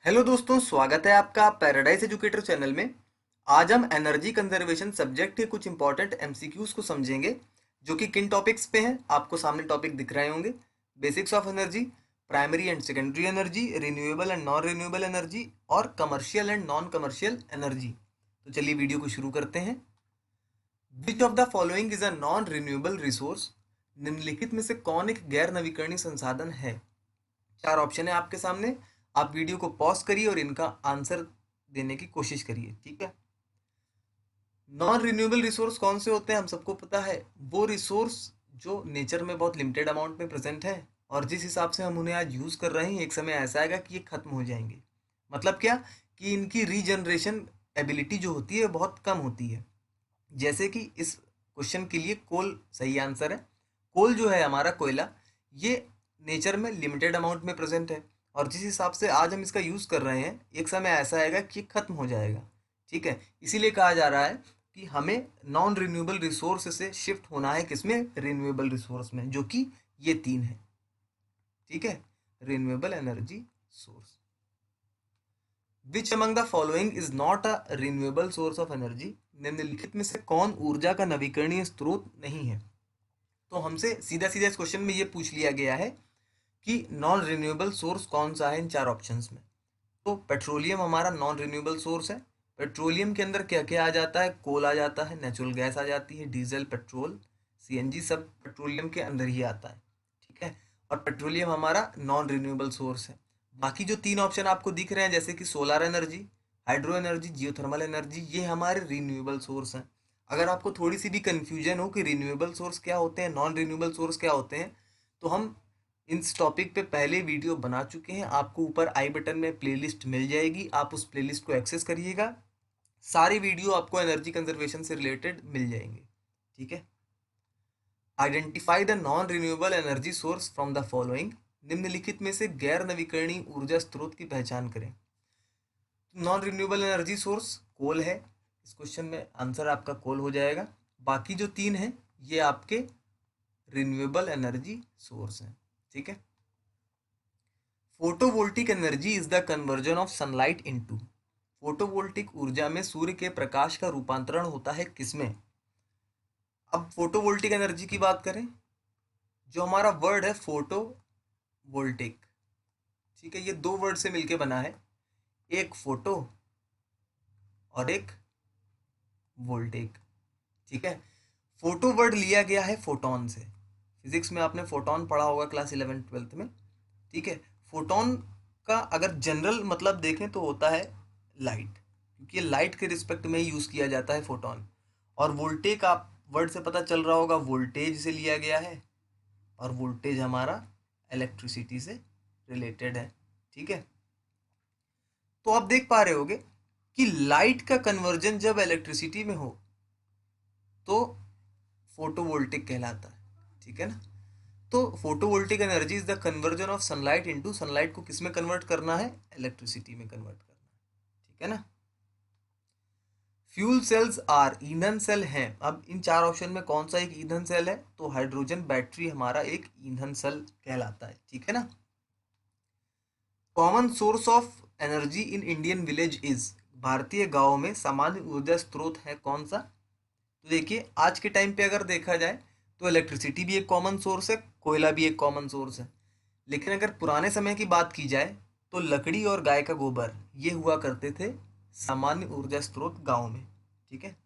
Hello दोस्तों, स्वागत है आपका पैराडाइज एजुकेटर चैनल में। आज हम एनर्जी कंजर्वेशन सब्जेक्ट के कुछ इंपॉर्टेंट एमसीक्यूज को समझेंगे, जो कि किन टॉपिक्स पे हैं। आपको सामने टॉपिक दिख रहे होंगे। Basics of energy, primary and secondary energy, renewable and non renewable energy और commercial and non commercial energy. तो चलिए वीडियो को शुरू करते हैं। Which of the following is a non renewable resource? निम्नलिखित में से कौन एक गैर नवीकरणीय संसाधन है? चार ऑप्शन है आपके सामने। आप वीडियो को पॉज करिए और इनका आंसर देने की कोशिश करिए, ठीक है। नॉन रिन्यूएबल रिसोर्स कौन से होते हैं? हम सबको पता है, वो रिसोर्स जो नेचर में बहुत लिमिटेड अमाउंट में प्रेजेंट है और जिस हिसाब से हम उन्हें आज यूज कर रहे हैं, एक समय ऐसा आएगा कि ये खत्म हो जाएंगे। मतलब क्या? कि इनकी रीजनरेशन एबिलिटी जो होती है बहुत कम होती है। जैसे कि इस क्वेश्चन के लिए कोल सही आंसर है। कोल जो है हमारा कोयला, ये नेचर में लिमिटेड अमाउंट में प्रेजेंट है और जिस हिसाब से आज हम इसका यूज़ कर रहे हैं, एक समय ऐसा आएगा कि खत्म हो जाएगा। ठीक है, इसीलिए कहा जा रहा है कि हमें नॉन रिन्यूएबल रिसोर्स से शिफ्ट होना है, किसमें? रिन्यूएबल रिसोर्स में, जो कि ये तीन है। ठीक है, renewable energy source. Which among the following is not a renewable source of energy? निम्नलिखित में से कौन ऊर्जा का नवीकरणीय स्रोत नहीं है? तो हमसे सीधा सीधा इस क्वेश्चन में ये पूछ लिया गया है कि नॉन रिन्यूएबल सोर्स कौन सा है इन चार ऑप्शंस में। तो पेट्रोलियम हमारा नॉन रिन्यूएबल सोर्स है। पेट्रोलियम के अंदर क्या क्या आ जाता है? कोल आ जाता है, नेचुरल गैस आ जाती है, डीजल, पेट्रोल, सीएनजी, सब पेट्रोलियम के अंदर ही आता है। ठीक है, और पेट्रोलियम हमारा नॉन रिन्यूएबल सोर्स है। बाकी जो तीन ऑप्शन आपको दिख रहे हैं, जैसे कि solar energy, hydro energy, geothermal energy, ये हमारे रिन्यूएबल सोर्स हैं। अगर आपको थोड़ी सी भी कंफ्यूजन हो कि रिन्यूएबल सोर्स क्या होते हैं, नॉन रिन्यूएबल सोर्स क्या होते हैं, तो हम इस टॉपिक पे पहले वीडियो बना चुके हैं। आपको ऊपर आई बटन में प्लेलिस्ट मिल जाएगी, आप उस प्लेलिस्ट को एक्सेस करिएगा। सारी वीडियो आपको एनर्जी कंजर्वेशन से रिलेटेड मिल जाएंगे। ठीक है। Identify the non renewable energy source from the following. निम्नलिखित में से गैर नवीकरणीय ऊर्जा स्रोत की पहचान करें। नॉन रिन्यूएबल एनर्जी सोर्स कोल है। इस क्वेश्चन में आंसर आपका कोल हो जाएगा। बाकी जो तीन हैं, ये आपके रिन्यूएबल एनर्जी सोर्स हैं। ठीक है। Photovoltaic energy is the conversion of sunlight into. Photovoltaic ऊर्जा में सूर्य के प्रकाश का रूपांतरण होता है किसमें? अब फोटोवोल्टिक एनर्जी की बात करें, जो हमारा वर्ड है फोटो वोल्टिक, ठीक है, ये दो वर्ड से मिलके बना है, एक फोटो और एक वोल्टिक। ठीक है। फोटो वर्ड लिया गया है फोटोन से। फिजिक्स में आपने फोटोन पढ़ा होगा क्लास 11th 12th में। ठीक है। फोटोन का अगर जनरल मतलब देखें तो होता है लाइट, क्योंकि लाइट के रिस्पेक्ट में ही यूज़ किया जाता है फोटोन। और वोल्टेज, आप वर्ड से पता चल रहा होगा, वोल्टेज से लिया गया है और वोल्टेज हमारा इलेक्ट्रिसिटी से रिलेटेड है। ठीक है। तो आप देख पा रहे होगे कि लाइट का कन्वर्जन जब इलेक्ट्रिसिटी में हो तो फोटोवोल्टिक कहलाता है। ठीक है ना। तो photovoltaic energy is the conversion of sunlight into, sunlight को किस में कन्वर्ट करना है? इलेक्ट्रिसिटी में कन्वर्ट करना है। ठीक है ना। फ्यूल सेल्स आर, ईंधन सेल हैं। अब इन चार ऑप्शन में कौन सा एक ईंधन सेल है? तो हाइड्रोजन बैटरी हमारा एक ईंधन सेल कहलाता है। ठीक है ना। Common source of energy in Indian village is, भारतीय गांव में सामान्य ऊर्जा स्रोत है कौन सा? तो देखिए, आज के टाइम पे अगर देखा जाए तो इलेक्ट्रिसिटी भी एक कॉमन सोर्स है, कोयला भी एक कॉमन सोर्स है। लेकिन अगर पुराने समय की बात की जाए तो लकड़ी और गाय का गोबर, ये हुआ करते थे सामान्य ऊर्जा स्रोत गांव में। ठीक है।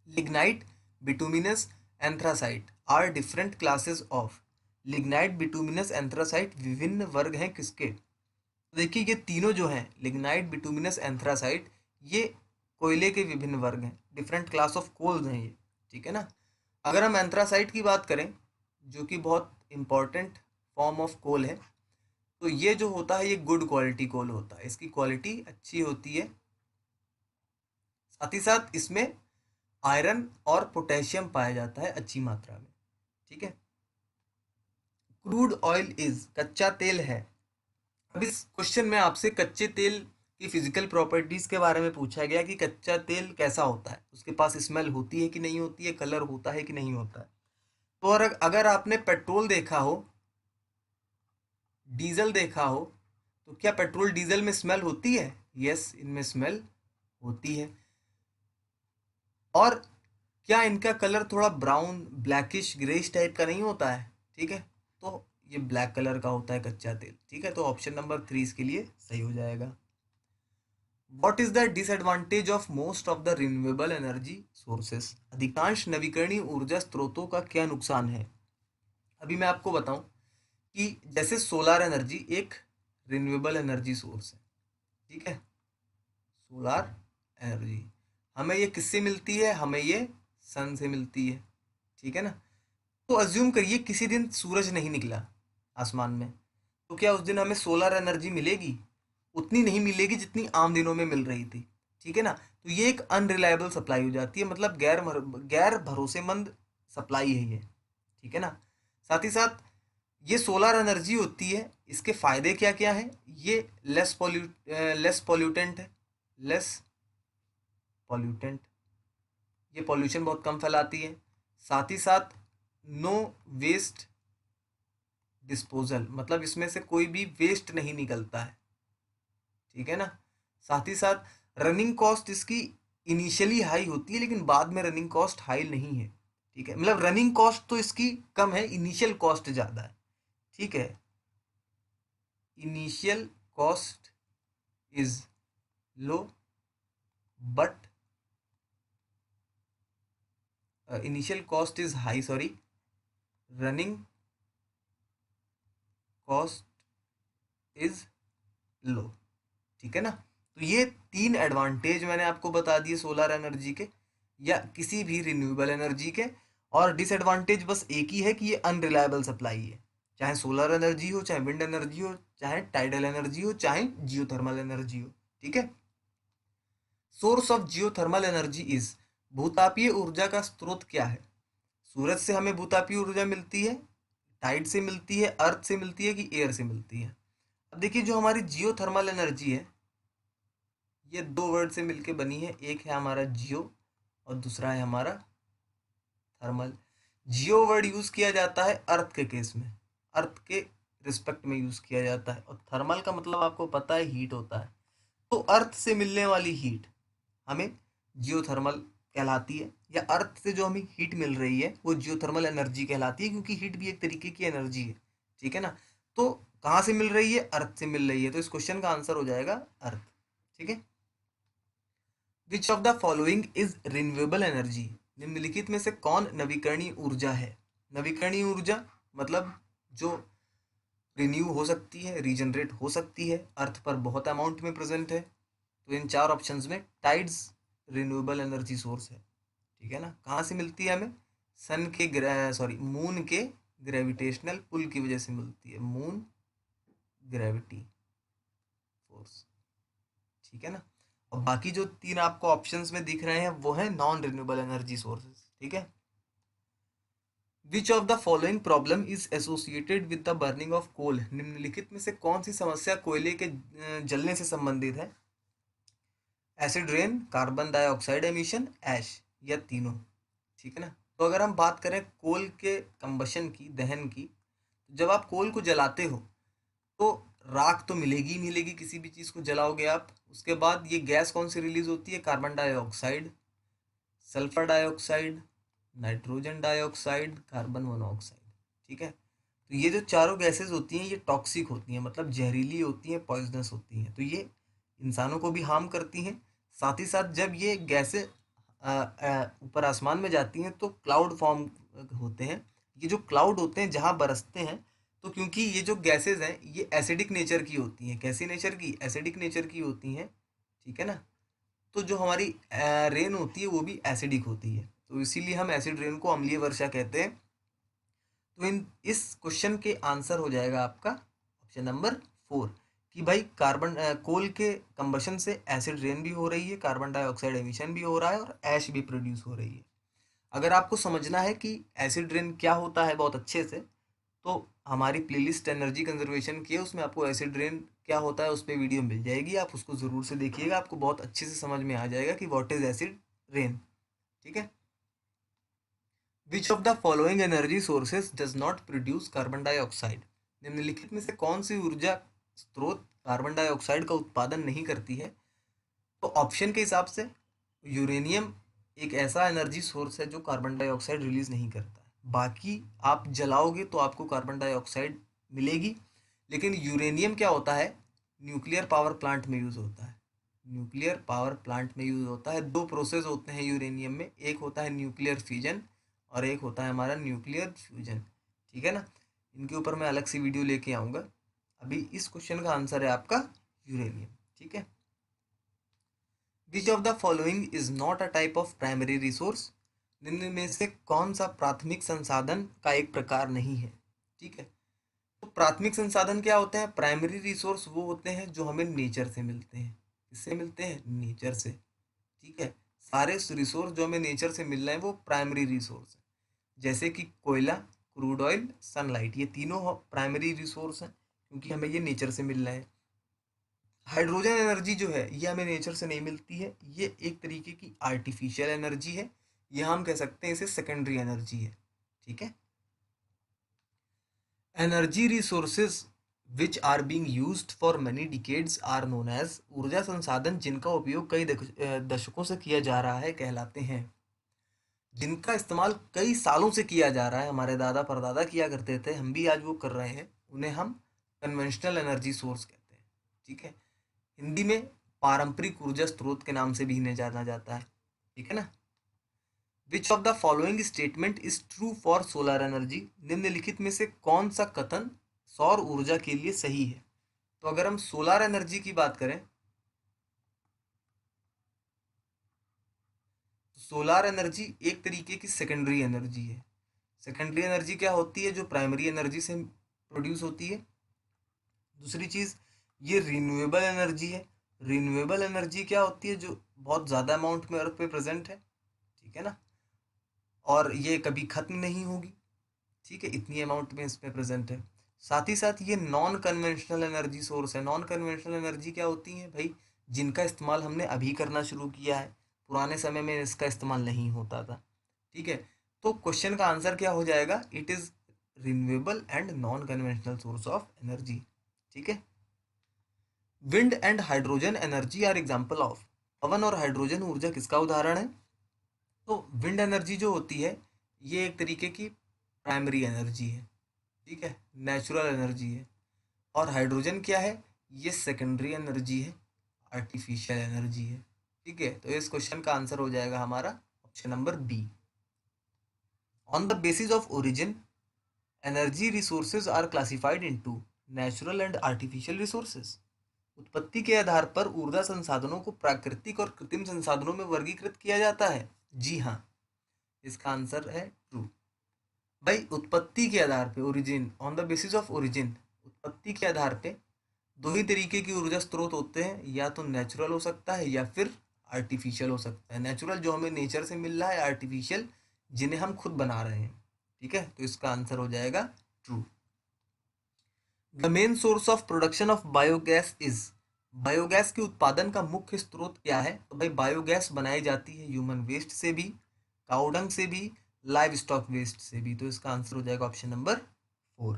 Lignite, bituminous, anthracite are different classes of. Lignite, bituminous, anthracite विभिन्न वर्ग हैं किसके? तो देखिए, ये तीनों जो हैं, लिग्नाइट, बिटुमिनस, एंथ्रासाइट, ये कोयले के विभिन्न वर्ग हैं, डिफरेंट क्लास ऑफ कोल्स हैं ये। ठीक है ना। अगर हम एंथ्रासाइट की बात करें, जो कि बहुत इंपॉर्टेंट फॉर्म ऑफ कोल है, तो ये जो होता है ये गुड क्वालिटी कोल होता है, इसकी क्वालिटी अच्छी होती है। साथ ही साथ इसमें आयरन और पोटेशियम पाया जाता है अच्छी मात्रा में। ठीक है। क्रूड ऑयल इज, कच्चा तेल है। अब इस क्वेश्चन में आपसे कच्चे तेल की फिजिकल प्रॉपर्टीज के बारे में पूछा गया कि कच्चा तेल कैसा होता है, उसके पास स्मेल होती है कि नहीं होती है, कलर होता है कि नहीं होता है। तो अगर आपने पेट्रोल देखा हो, डीजल देखा हो, तो क्या पेट्रोल डीजल में स्मेल होती है? यस, इनमें स्मेल होती है। और क्या इनका कलर थोड़ा ब्राउन ब्लैकिश ग्रेइश टाइप का नहीं होता है? ठीक है, तो ये ब्लैक कलर का होता है कच्चा तेल। ठीक है, तो ऑप्शन नंबर 3 इसके लिए सही हो जाएगा। What is the disadvantage of most of the renewable energy sources? अधिकांश नवीकरणीय ऊर्जा स्रोतों का क्या नुकसान है? अभी मैं आपको बताऊं कि जैसे सोलर एनर्जी एक रिन्यूएबल एनर्जी सोर्स है। ठीक है, सोलर एनर्जी हमें ये किससे मिलती है? हमें ये सन से मिलती है। ठीक है ना। तो अज्यूम करिए किसी दिन सूरज नहीं निकला आसमान में, तो क्या उस दिन हमें सोलर एनर्जी मिलेगी? उतनी नहीं मिलेगी जितनी आम दिनों में मिल रही थी। ठीक है ना। तो ये एक अनरिलायबल सप्लाई हो जाती है, मतलब गैर भरोसेमंद सप्लाई है ये। ठीक है ना। साथ ही साथ ये सोलर एनर्जी होती है, इसके फायदे क्या क्या हैं? ये लेस पॉल्यूटेंट है, लेस पॉल्यूटेंट, ये पॉल्यूशन बहुत कम फैलाती है। साथ ही साथ नो वेस्ट डिस्पोजल, मतलब इसमें से कोई भी वेस्ट नहीं निकलता है। ठीक है ना। साथ ही साथ रनिंग कॉस्ट इसकी इनिशियली हाई होती है, लेकिन बाद में रनिंग कॉस्ट हाई नहीं है। ठीक है, मतलब रनिंग कॉस्ट तो इसकी कम है, इनिशियल कॉस्ट ज़्यादा है। ठीक है, initial cost is low but initial cost is high, sorry, running cost is low. ठीक है ना। तो ये 3 एडवांटेज मैंने आपको बता दिए सोलर एनर्जी के या किसी भी रिन्यूएबल एनर्जी के। और डिसएडवांटेज बस एक ही है कि ये अनरिलायबल सप्लाई है, चाहे सोलर एनर्जी हो, चाहे विंड एनर्जी हो, चाहे टाइडल एनर्जी हो, चाहे जियोथर्मल एनर्जी हो। ठीक है। Source of geothermal energy is, भूतापीय ऊर्जा का स्रोत क्या है? सूरज से हमें भूतापीय ऊर्जा मिलती है, टाइड से मिलती है, अर्थ से मिलती है कि एयर से मिलती है? अब देखिए, जो हमारी जियोथर्मल एनर्जी है ये 2 वर्ड से मिलके बनी है, एक है हमारा जियो और दूसरा है हमारा थर्मल। जियो वर्ड यूज किया जाता है अर्थ के केस में, अर्थ के रिस्पेक्ट में यूज किया जाता है, और थर्मल का मतलब आपको पता है हीट होता है। तो अर्थ से मिलने वाली हीट हमें जियोथर्मल कहलाती है, या अर्थ से जो हमें हीट मिल रही है वो जियोथर्मल एनर्जी कहलाती है, क्योंकि हीट भी एक तरीके की एनर्जी है। ठीक है ना। तो कहाँ से मिल रही है? अर्थ से मिल रही है, तो इस क्वेश्चन का आंसर हो जाएगा अर्थ। ठीक है। Which of the following is renewable energy? निम्नलिखित में से कौन नवीकरणीय ऊर्जा है? नवीकरणीय ऊर्जा मतलब जो रिन्यू हो सकती है, रीजनरेट हो सकती है, अर्थ पर बहुत अमाउंट में प्रेजेंट है। तो इन 4 ऑप्शंस में टाइड्स रिन्यूएबल एनर्जी सोर्स है। ठीक है ना। कहाँ से मिलती है हमें? सन के सॉरी मून के ग्रेविटेशनल पुल की वजह से मिलती है, मून ग्रेविटी फोर्स। ठीक है ना। और बाकी जो 3 आपको ऑप्शंस में दिख रहे हैं वो है नॉन रिन्यूएबल एनर्जी सोर्सेज। ठीक है। Which of the following problem is associated with the burning of coal? निम्नलिखित में से कौन सी समस्या कोयले के जलने से संबंधित है? Acid rain, carbon dioxide emission, ash, या तीनों? ठीक है ना। तो अगर हम बात करें कोल के कंबशन की, दहन की, जब आप कोल को जलाते हो तो राख तो मिलेगी ही मिलेगी, किसी भी चीज़ को जलाओगे आप। उसके बाद ये गैस कौन सी रिलीज होती है? Carbon dioxide, sulphur dioxide, nitrogen dioxide, carbon monoxide. ठीक है। तो ये जो चारों गैसेस होती हैं ये टॉक्सिक होती हैं, मतलब जहरीली होती हैं, पॉइजनस होती हैं, तो ये इंसानों को भी हार्म करती हैं। साथ ही साथ जब ये गैसें ऊपर आसमान में जाती हैं तो क्लाउड फॉर्म होते हैं। ये जो क्लाउड होते हैं जहाँ बरसते हैं, तो क्योंकि ये जो गैसेस हैं ये एसिडिक नेचर की होती हैं। कैसी नेचर की? एसिडिक नेचर की होती हैं। ठीक है ना। तो जो हमारी रेन होती है वो भी एसिडिक होती है, तो इसीलिए हम एसिड रेन को अम्लीय वर्षा कहते हैं। तो इन इस क्वेश्चन के आंसर हो जाएगा आपका ऑप्शन नंबर 4, कि भाई कोल के कंबशन से एसिड रेन भी हो रही है, कार्बन डाइऑक्साइड एमिशन भी हो रहा है और ऐश भी प्रोड्यूस हो रही है। अगर आपको समझना है कि एसिड रेन क्या होता है बहुत अच्छे से, तो हमारी प्लेलिस्ट एनर्जी कंजर्वेशन की है, उसमें आपको एसिड रेन क्या होता है उस पर वीडियो मिल जाएगी, आप उसको ज़रूर से देखिएगा, आपको बहुत अच्छे से समझ में आ जाएगा कि व्हाट इज एसिड रेन। ठीक है। Which of the following energy sources does not produce carbon dioxide? निम्नलिखित में से कौन सी ऊर्जा स्रोत कार्बन डाइऑक्साइड का उत्पादन नहीं करती है, तो ऑप्शन के हिसाब से यूरेनियम एक ऐसा एनर्जी सोर्स है जो कार्बन डाइऑक्साइड रिलीज नहीं करता है। बाकी आप जलाओगे तो आपको कार्बन डाइऑक्साइड मिलेगी, लेकिन यूरेनियम क्या होता है, न्यूक्लियर पावर प्लांट में यूज होता है। न्यूक्लियर पावर प्लांट में यूज होता है। दो प्रोसेस होते हैं यूरेनियम में, एक होता है न्यूक्लियर फिजन और एक होता है हमारा न्यूक्लियर फ्यूजन। ठीक है ना, इनके ऊपर मैं अलग सी वीडियो लेके आऊँगा। अभी इस क्वेश्चन का आंसर है आपका यूरेनियम। ठीक है, which of the following is not a type of primary resource, निम्न में से कौन सा प्राथमिक संसाधन का एक प्रकार नहीं है। ठीक है, तो प्राथमिक संसाधन क्या होते हैं, प्राइमरी रिसोर्स वो होते हैं जो हमें नेचर से मिलते हैं। किससे मिलते हैं, नेचर से। ठीक है, सारे रिसोर्स जो हमें नेचर से मिल रहे हैं वो प्राइमरी रिसोर्स है, जैसे कि कोयला, क्रूड ऑयल, सनलाइट, ये तीनों प्राइमरी रिसोर्स हैं क्योंकि हमें ये नेचर से मिल रहा है। हाइड्रोजन एनर्जी जो है ये हमें नेचर से नहीं मिलती है, ये एक तरीके की आर्टिफिशियल एनर्जी है, या हम कह सकते हैं इसे सेकेंडरी एनर्जी है। ठीक है, energy resources which are being used for many decades are known as, ऊर्जा संसाधन जिनका उपयोग कई दशकों से किया जा रहा है कहलाते हैं। जिनका इस्तेमाल कई सालों से किया जा रहा है, हमारे दादा परदादा किया करते थे, हम भी आज वो कर रहे हैं, उन्हें हम कन्वेंशनल एनर्जी सोर्स कहते हैं। ठीक है, हिंदी में पारंपरिक ऊर्जा स्रोत के नाम से भी इन्हें जाना जाता है। ठीक है ना, विच of the following statement is true for solar energy, निम्नलिखित में से कौन सा कथन सौर ऊर्जा के लिए सही है। तो अगर हम सोलर एनर्जी की बात करें, सोलर एनर्जी एक तरीके की सेकेंडरी एनर्जी है। सेकेंडरी एनर्जी क्या होती है, जो प्राइमरी एनर्जी से प्रोड्यूस होती है। दूसरी चीज़, ये रिन्यूएबल एनर्जी है। रिन्यूएबल एनर्जी क्या होती है, जो बहुत ज़्यादा अमाउंट में अर्थ पे प्रेजेंट है। ठीक है ना, और ये कभी खत्म नहीं होगी। ठीक है, इतनी अमाउंट में इसमें प्रेजेंट है। साथ ही साथ ये नॉन कन्वेंशनल एनर्जी सोर्स है। नॉन कन्वेंशनल एनर्जी क्या होती है भाई, जिनका इस्तेमाल हमने अभी करना शुरू किया है, पुराने समय में इसका इस्तेमाल नहीं होता था। ठीक है, तो क्वेश्चन का आंसर क्या हो जाएगा, it is renewable and non conventional source of energy. ठीक है, wind and hydrogen energy are example of, पवन और हाइड्रोजन ऊर्जा किसका उदाहरण है। तो विंड एनर्जी जो होती है ये एक तरीके की प्राइमरी एनर्जी है। ठीक है, नेचुरल एनर्जी है। और हाइड्रोजन क्या है, ये सेकेंडरी एनर्जी है, आर्टिफिशियल एनर्जी है। ठीक है, तो इस क्वेश्चन का आंसर हो जाएगा हमारा option number B. On the basis of origin energy resources are classified into natural and artificial resources, उत्पत्ति के आधार पर ऊर्जा संसाधनों को प्राकृतिक और कृत्रिम संसाधनों में वर्गीकृत किया जाता है। जी हाँ, इसका आंसर है ट्रू। भाई उत्पत्ति के आधार पे, origin, on the basis of origin, उत्पत्ति के आधार पे दो ही तरीके की ऊर्जा स्रोत होते हैं, या तो नेचुरल हो सकता है या फिर आर्टिफिशियल हो सकता है। नेचुरल जो हमें नेचर से मिल रहा है, आर्टिफिशियल जिन्हें हम खुद बना रहे हैं। ठीक है, तो इसका आंसर हो जाएगा true. The main source of production of biogas is, biogas के उत्पादन का मुख्य स्रोत क्या है। तो भाई बायोगैस बनाई जाती है ह्यूमन वेस्ट से भी, काउडंग से भी, लाइव स्टॉक वेस्ट से भी। तो इसका आंसर हो जाएगा ऑप्शन नंबर 4।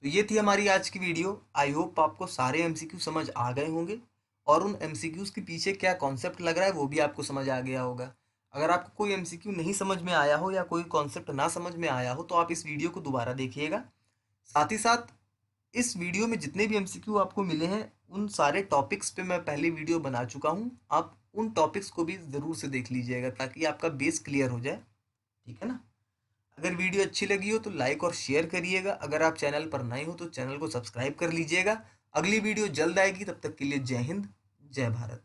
तो ये थी हमारी आज की वीडियो। आई होप आपको सारे एमसीक्यू समझ आ गए होंगे और उन एमसीक्यूज के पीछे क्या कॉन्सेप्ट लग रहा है वो भी आपको समझ आ गया होगा। अगर आपको कोई एमसीक्यू नहीं समझ में आया हो या कोई कॉन्सेप्ट ना समझ में आया हो तो आप इस वीडियो को दोबारा देखिएगा। साथ ही साथ इस वीडियो में जितने भी एमसीक्यू आपको मिले हैं उन सारे टॉपिक्स पे मैं पहले वीडियो बना चुका हूँ। आप उन टॉपिक्स को भी ज़रूर से देख लीजिएगा ताकि आपका बेस क्लियर हो जाए। ठीक है ना, अगर वीडियो अच्छी लगी हो तो लाइक और शेयर करिएगा। अगर आप चैनल पर नए हो तो चैनल को सब्सक्राइब कर लीजिएगा। अगली वीडियो जल्द आएगी, तब तक के लिए जय हिंद, जय भारत।